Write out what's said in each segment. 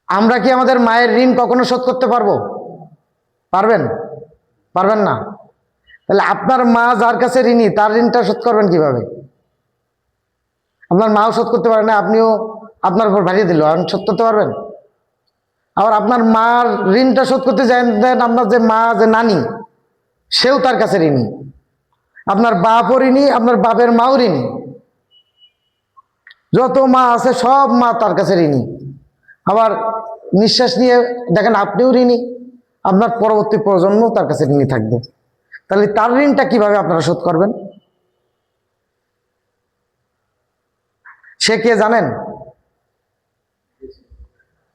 আমরা কি আমাদের মায়ের ঋণ কখনো শোধ করতে পারবো? পারবেন? পারবেন না। তাহলে আপনার মা যার কাছে ঋণী, তার ঋণটা শোধ করবেন কিভাবে? আপনার মাও শোধ করতে পারে না, আপনিও আপনার উপর ভারিয়ে দিল, আপনি শোধ করতে পারবেন? আবার আপনার মার ঋণটা শোধ করতে দেন আপনার যে মা, যে নানি, সেও তার কাছে ঋণী। আপনার বাপও ঋণী, আপনার বাপের মাও ঋণী। যত মা আছে সব মা তার কাছে ঋণী। আবার নিঃশ্বাস নিয়ে দেখেন আপনিও ঋণী, আপনার পরবর্তী প্রজন্ম তার কাছে ঋণী থাকবে। তাহলে তার ঋণটা কিভাবে আপনারা শোধ করবেন? সে কে জানেন?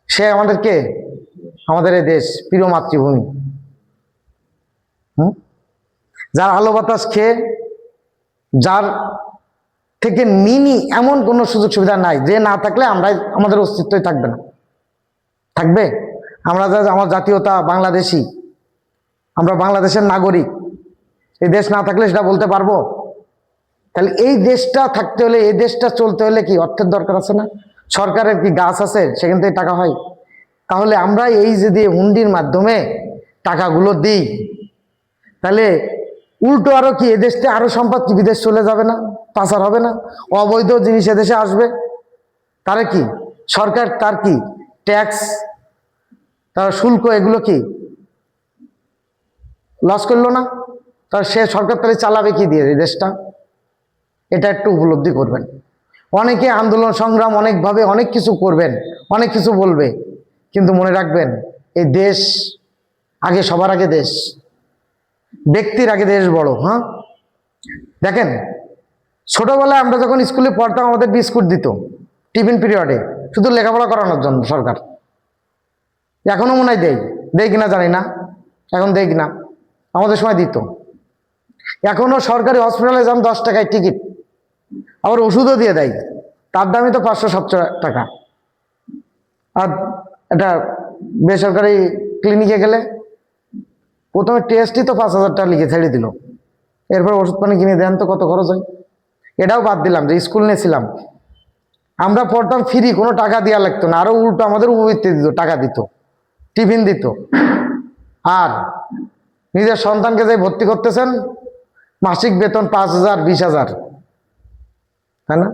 সে আমাদের কে? আমাদের এই দেশ, প্রিয় মাতৃভূমি। যার আলো বাতাস খেয়ে, যার থেকে নিনি এমন কোনো সুযোগ সুবিধা নাই যে না থাকলে আমাদের অস্তিত্বই থাকবে না। থাকবে? আমরা আমার জাতীয়তা বাংলাদেশি, আমরা বাংলাদেশের নাগরিক, এই দেশ না থাকলে সেটা বলতে পারবো? তাহলে এই দেশটা থাকতে হলে, এই দেশটা চলতে হলে কি অর্থের দরকার আছে না? সরকারের কি গাছ আছে সেখান থেকে টাকা হয়? তাহলে আমরা এই যে দিয়ে হুন্ডির মাধ্যমে টাকাগুলো দিই, তাহলে উল্টো আরো কি এদেশে আরো সম্পদ কি বিদেশ চলে যাবে না? পাচার হবে না? অবৈধ জিনিস এদেশে আসবে। তারা কি সরকার, তার কি ট্যাক্স, তার শুল্ক, এগুলো কি লস করলো না? তার সে সরকার তাহলে চালাবে কি দিয়ে এই দেশটা? এটা একটু উপলব্ধি করবেন। অনেকে আন্দোলন সংগ্রাম অনেকভাবে অনেক কিছু করবেন, অনেক কিছু বলবে, কিন্তু মনে রাখবেন এই দেশ আগে, সবার আগে দেশ, ব্যক্তির আগে দেশ বড়। হ্যাঁ, দেখেন ছোটবেলায় আমরা যখন স্কুলে পড়তাম আমাদের বিস্কুট দিত টিফিন পিরিয়ডে, শুধু লেখাপড়া করানোর জন্য সরকার। এখনো মনে হয় দেয় কিনা জানি না, এখন দেয় কিনা, আমাদের সময় দিত। এখনো সরকারি হসপিটালে যান 10 টাকায় টিকিট, আবার ওষুধও দিয়ে দেয়, তার দামই তো 500-700 টাকা। আর এটা বেসরকারি ক্লিনিকে গেলে প্রথমে টেস্টই তো 5,000 টাকা লিখে ছেড়ে দিল, এরপর ওষুধ পানি কিনে দেন তো কত খরচ হয়। এটাও বাদ দিলাম যে স্কুল নিয়েছিলাম, আমরা পড়তাম ফ্রি, কোনো টাকা দেওয়া লাগতো না, আরো উল্টো আমাদের উপবৃত্তি দিত, টাকা দিত, টিফিন দিত। আর নিজের সন্তানকে যে ভর্তি করতেছেন, মাসিক বেতন 5,000, 20,000, তাই না?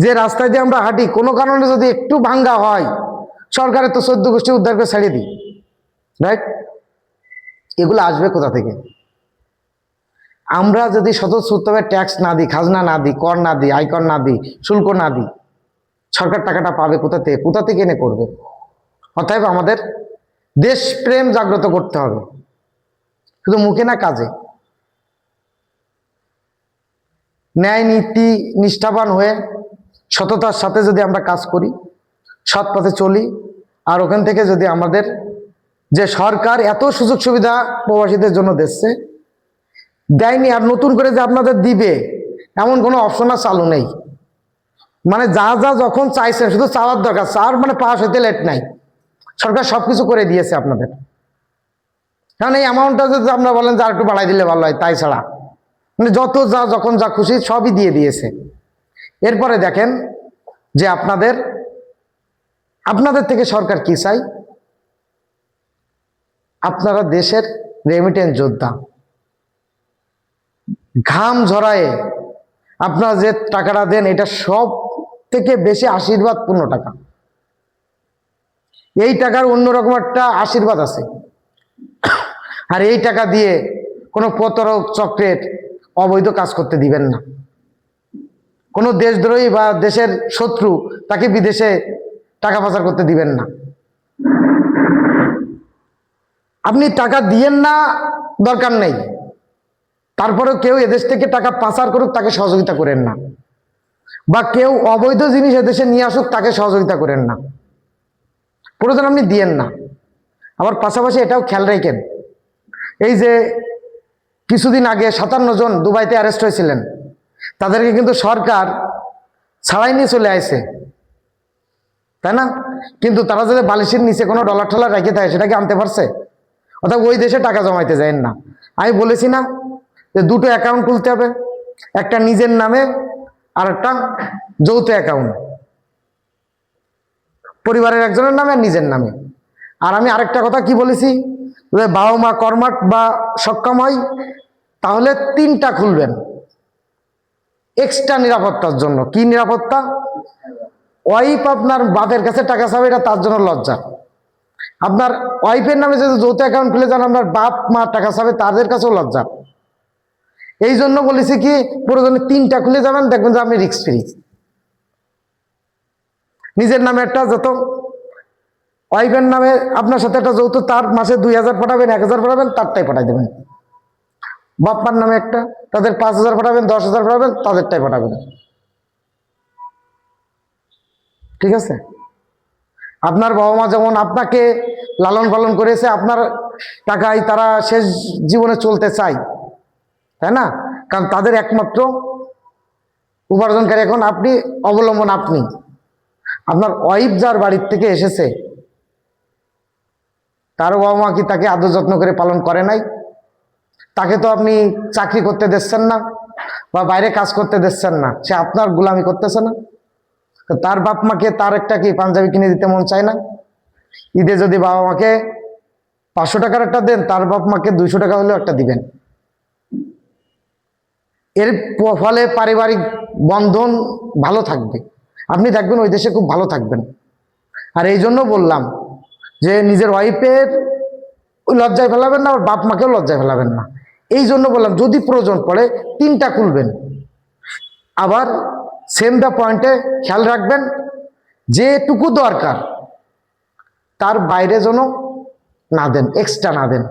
যে রাস্তায় দিয়ে আমরা হাঁটি, কোনো কারণে যদি একটু ভাঙ্গা হয়, সরকারের তো 14 গোষ্ঠী উদ্ধার করে ছেড়ে দিই, রাইট? এগুলো আসবে কোথা থেকে? আমরা যদি স্বতঃস্ফূর্তভাবে ট্যাক্স না দিই, খাজনা না দিই, কর না দিই, আয়কর না দিই, শুল্ক না দিই, সরকার টাকাটা পাবে কোথা থেকে এনে করবে? অতএব আমাদের দেশপ্রেম জাগ্রত করতে হবে, শুধু মুখে না, কাজে। ন্যায় নীতি নিষ্ঠাবান হয়ে সততার সাথে যদি আমরা কাজ করি, সৎ পথে চলি, আর ওখান থেকে যদি আমাদের যে সরকার এত সুযোগ সুবিধা প্রবাসীদের জন্য দিচ্ছে, দেয়নি, আর নতুন করে যে আপনাদের দিবে এমন কোনো অপশন আর চালু নেই। মানে যা যা যখন চাইছেন শুধু চাওয়ার দরকার, চাওয়ার মানে পাস হইতে লেট নাই, সরকার সবকিছু করে দিয়েছে আপনাদের। কারণ এই অ্যামাউন্টটা যদি আপনারা বলেন যে আর একটু বাড়াই দিলে ভালো হয়, তাই ছাড়া মানে যত যা যখন যা খুশি সবই দিয়ে দিয়েছে। এরপরে দেখেন যে আপনাদের থেকে সরকার কি চাই? আপনারা দেশের রেমিটেন্স যোদ্ধা, ঘাম ঝরায়ে আপনারা যে টাকাটা দেন, এটা সব থেকে বেশি আশীর্বাদপূর্ণ টাকা। এই টাকার অন্যরকম একটা আশীর্বাদ আছে। আর এই টাকা দিয়ে কোনো প্রতারক চক্রের অবৈধ কাজ করতে দিবেন না। কোনো দেশদ্রোহী বা দেশের শত্রু তাকে বিদেশে টাকা পাচার করতে দিবেন না। আপনি টাকা দিয়েন না, দরকার নেই, তারপরেও কেউ এদেশ থেকে টাকা পাচার করুক তাকে সহযোগিতা করেন না, বা কেউ অবৈধ জিনিস এদেশে নিয়ে আসুক তাকে সহযোগিতা করেন না, প্রয়োজন আপনি দিয়েন না। আবার পাশাপাশি এটাও খেয়াল রাখেন, এই যে কিছুদিন আগে 57 জন দুবাইতে অ্যারেস্ট হয়েছিলেন, তাদেরকে কিন্তু সরকার ছাড়াই নিয়ে চলে আসে, তাই না? কিন্তু তারা যদি বালিশের নিচে কোনো ডলার টলার রেখে থাকে সেটাকে আনতে পারছে? অর্থাৎ ওই দেশে টাকা জমাইতে যায়েন না। আমি বলেছি না যে 2টো অ্যাকাউন্ট খুলতে হবে, একটা নিজের নামে আর একটা যৌথ অ্যাকাউন্ট। পরিবারের একজনের নামে আর নিজের নামে। আর আমি আরেকটা কথা কি বলেছি, যে বাবা মা কর্মাট বা সক্ষম হয় তাহলে 3টা খুলবেন এক্সট্রা নিরাপত্তার জন্য। কি নিরাপত্তা? ওয়াইফ আপনার বাপের কাছে টাকা চাবে, এটা তার জন্য লজ্জা। আপনার ওয়াইফের নামে যদি যৌথ অ্যাকাউন্ট খুলে যান, আপনার বাপ মা টাকা চাবে, তাদের কাছেও লজ্জা। এই জন্য বলেছি কি প্রয়োজনে 3টা খুলে যাবেন, দেখবেন যে আপনি রিস্ক ফ্রি। নিজের নামে একটা, যত ওয়াইফের নামে আপনার সাথে একটা যৌথ, তার মাসে 2000 পাঠাবেন, 1000 পাঠাবেন, তারটাই পাঠাই দেবেন। বাপ্পার নামে একটা, তাদের 5000 পাঠাবেন, 10,000 পাঠাবেন, তাদেরটাই পাঠাবেন। ঠিক আছে? আপনার বাবা মা যেমন আপনাকে লালন পালন করেছে, আপনার টাকায় তারা শেষ জীবনে চলতে চায়, তাই না? কারণ তাদের একমাত্র উপার্জনকারী এখন আপনি, অবলম্বন আপনি। আপনার ওয়াইফ যার বাড়ির থেকে এসেছে, তার বাবা মা কি তাকে আদর যত্ন করে পালন করে নাই? তাকে তো আপনি চাকরি করতে দিচ্ছেন না বা বাইরে কাজ করতে দিচ্ছেন না, সে আপনার গোলামি করতেছে না? তো তার বাপ মাকে তার একটা কি পাঞ্জাবি কিনে দিতে মন চায় না? ঈদে যদি বাবা মাকে 500 টাকার একটা দেন, তার বাপ মাকে 200 টাকা হলেও একটা দিবেন। এর ফলে পারিবারিক বন্ধন ভালো থাকবে, আপনি দেখবেন ওই দেশে খুব ভালো থাকবেন। আর এই জন্য বললাম যে নিজের ওয়াইফের লজ্জায় ফেলাবেন না, আর বাপ মাকেও লজ্জায় ফেলাবেন না। এই জন্য বললাম যদি প্রয়োজন পড়ে 3টা খুলবেন। আবার সেম দা পয়েন্টে খেয়াল রাখবেন, যেটুকু দরকার তার বাইরে যেন না দেন, এক্সট্রা না দেন।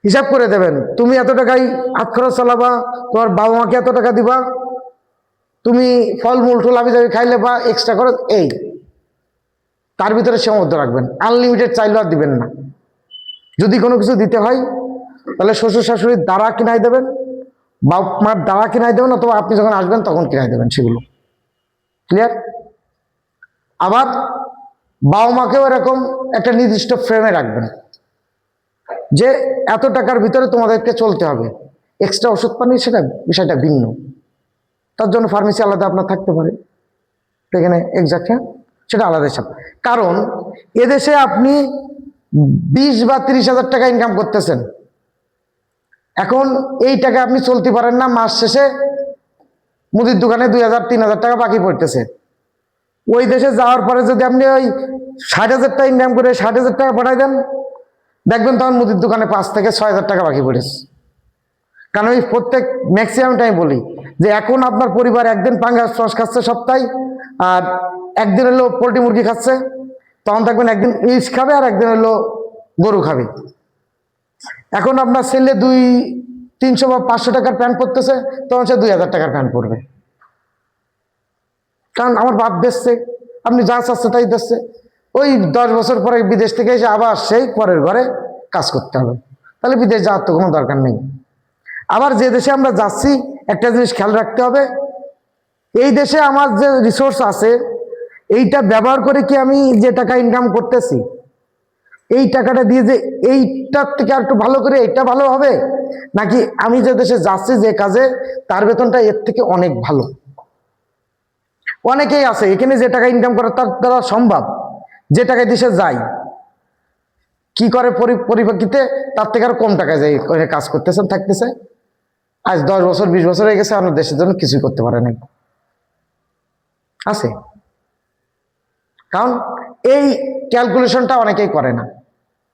হিসাব করে দেবেন, তুমি এত টাকায় হাত খরচ চালাবা, তোমার বাবা মাকে এত টাকা দিবা, তুমি ফলমূল ঠোলাবি যাবি খাইলে বা এক্সট্রা খরচ, এই তার ভিতরে সীমাবদ্ধ রাখবেন। আনলিমিটেড চাইলেও আর দিবেন না। যদি কোনো কিছু দিতে হয় তাহলে শ্বশুর শাশুড়ির দ্বারা কিনাই দেবেন, বাপ মার দ্বারা কিনাই দেবেন, অথবা আপনি যখন আসবেন তখন কিনাই দেবেন, সেগুলো ক্লিয়ার। আবার বাবা মাকেও এরকম একটা নির্দিষ্ট ফ্রেমে রাখবেন যে এত টাকার ভিতরে তোমাদেরকে চলতে হবে। এক্সট্রা ওষুধ পানি সেটা বিষয়টা ভিন্ন, তার জন্য ফার্মেসি আলাদা আপনার থাকতে পারে, এখানে এক্সাক্ট সেটা আলাদা হিসাব। কারণ এদেশে আপনি 20 বা 30,000 টাকা ইনকাম করতেছেন, এখন এই টাকা আপনি চলতে পারেন না, মাস শেষে মুদির দোকানে 2,000-3,000 টাকা বাকি পড়তেছে। ওই দেশে যাওয়ার পরে যদি আপনি ওই 60,000 টাকা ইনকাম করে 60,000 টাকা পাঠাই দেন, দেখবেন তখন মুদির দোকানে 5 থেকে 6,000 টাকা বাকি পড়েছে। কারণ ওই প্রত্যেক ম্যাক্সিমাম টাইম বলি যে এখন আপনার পরিবার একদিন পাঙ্গাস মাছ খাচ্ছে সপ্তাহে, আর একদিন হলো পোলট্রি মুরগি খাচ্ছে, তখন দেখবেন একদিন ইলিশ খাবে আর একদিন হলো গরু খাবে। এখন আপনার ছেলে 200-300 বা 500 টাকার প্যান্ট পরতেছে, তখন সে 2,000 টাকার প্যান্ট পরবে, কারণ আমার বাপ বেচছে, আপনি যা চাচ্ছে তাই দিচ্ছে। ওই 10 বছর পরে বিদেশ থেকে এসে আবার সেই পরের ঘরে কাজ করতে হবে, তাহলে বিদেশ যাওয়ার তো কোনো দরকার নেই। আবার যে দেশে আমরা যাচ্ছি একটা জিনিস খেয়াল রাখতে হবে, এই দেশে আমার যে রিসোর্স আছে এইটা ব্যবহার করে কি আমি যে টাকা ইনকাম করতেছি, এই টাকাটা দিয়ে যে এইটার থেকে আর একটু ভালো করে এটা ভালো হবে, নাকি আমি যে দেশে যাচ্ছি যে কাজে তার বেতনটা এর থেকে অনেক ভালো। অনেকেই আছে এখানে যে টাকা ইনকাম করে তার দ্বারা সম্ভব, যে টাকায় দেশে যায় কি করে পরিপ্রেক্ষিতে তার থেকে আর কম টাকায় যায় কাজ করতেছেন, থাকতেছে। আজ 10 বছর 20 বছর হয়ে গেছে, আপনার দেশের জন্য কিছুই করতে পারে নাই, আছে। কারণ এই ক্যালকুলেশনটা অনেকেই করে না,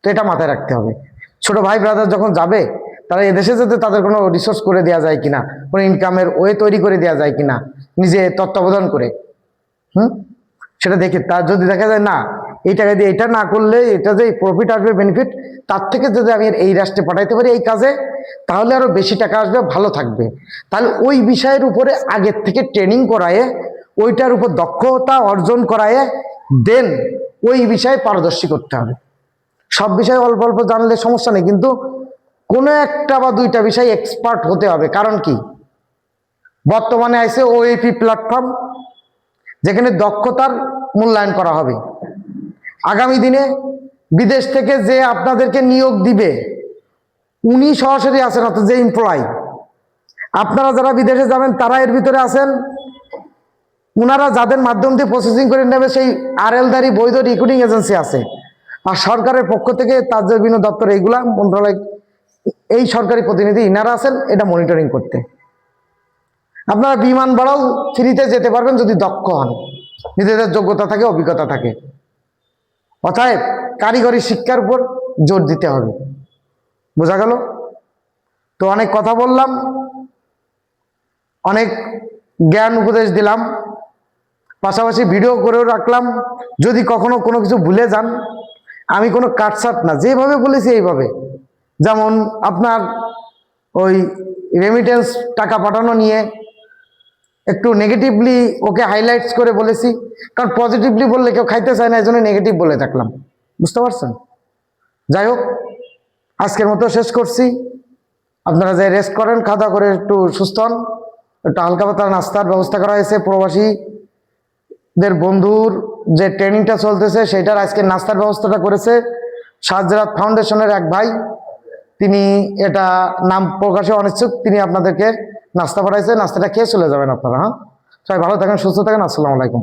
তো এটা মাথায় রাখতে হবে। ছোট ভাই ব্রাদার যখন যাবে, তারা এদেশে যেতে তাদের কোনো রিসোর্স করে দেওয়া যায় কিনা, কোনো ইনকামের ওয়ে তৈরি করে দেওয়া যায় কিনা, নিজে তত্ত্বাবধান করে সেটা দেখে। তার যদি দেখা যায় না এই টাকা দিয়ে এটা না করলে এটা যে প্রফিট আসবে, বেনিফিট, তার থেকে যদি আমি এই রাষ্ট্রে পাঠাইতে পারি এই কাজে, তাহলে আরো বেশি টাকা আসবে, ভালো থাকবে, তাহলে ওই বিষয়ের উপরে আগের থেকে ট্রেনিং করায়, ওইটার উপর দক্ষতা অর্জন করায় দেন ওই বিষয়ে পারদর্শী করতে হবে। সব বিষয়ে অল্প অল্প জানলে সমস্যা নেই, কিন্তু কোনো একটা বা দুইটা বিষয় এক্সপার্ট হতে হবে। কারণ কি, বর্তমানে আছে ওএপি প্ল্যাটফর্ম, যেখানে দক্ষতার মূল্যায়ন করা হবে। আগামী দিনে বিদেশ থেকে যে আপনাদেরকে নিয়োগ দিবে উনি সরাসরি আছেন, অর্থাৎ যে এমপ্লয়, আপনারা যারা বিদেশে যাবেন তারা এর ভিতরে আছেন, ওনারা যাদের মাধ্যম দিয়ে প্রসেসিং করে নেবে সেই আরএলদারি বৈধ রিক্রুটিং এজেন্সি আছে, আর সরকারের পক্ষ থেকে তাদের বিভিন্ন দপ্তর এইগুলা মন্ত্রণালয় এই সরকারি প্রতিনিধি ইনারা আছেন এটা মনিটরিং করতে। আপনারা বিমান ভাড়াও ফ্রিতে যেতে পারবেন যদি দক্ষ হন, নিজেদের যোগ্যতা থাকে, অভিজ্ঞতা থাকে। অতএব কারিগরি শিক্ষার উপর জোর দিতে হবে। বোঝা গেল? তো অনেক কথা বললাম, অনেক জ্ঞান উপদেশ দিলাম, পাশাপাশি ভিডিও করেও রাখলাম। যদি কখনো কোনো কিছু ভুলে যান, আমি কোনো কাটছাট না, যেভাবে বলেছি এইভাবে। যেমন আপনার ওই রেমিটেন্স টাকা পাঠানো নিয়ে একটু নেগেটিভলি ওকে হাইলাইটস করে বলেছি, কারণ পজিটিভলি বললে কেউ খাইতে চায় না, এই জন্য নেগেটিভ বলে থাকলাম। বুঝতে পারছেন? যাই হোক, আজকের মতো শেষ করছি। আপনারা যে রেস্ট করেন, খাওয়া দাওয়া করে একটু সুস্থ হন। একটু হালকা পাতলা নাস্তার ব্যবস্থা করা হয়েছে। প্রবাসীদের বন্ধুর যে ট্রেনিংটা চলতেছে সেটার আজকে নাস্তার ব্যবস্থাটা করেছে শাহজালাল ফাউন্ডেশনের এক ভাই। তিনি এটা নাম প্রকাশে অনিচ্ছুক, তিনি আপনাদেরকে নাস্তা পাঠাইছে। নাস্তাটা খেয়ে চলে যাবেন আপনারা। হ্যাঁ, সবাই ভালো থাকেন, সুস্থ থাকেন। আসসালামু আলাইকুম।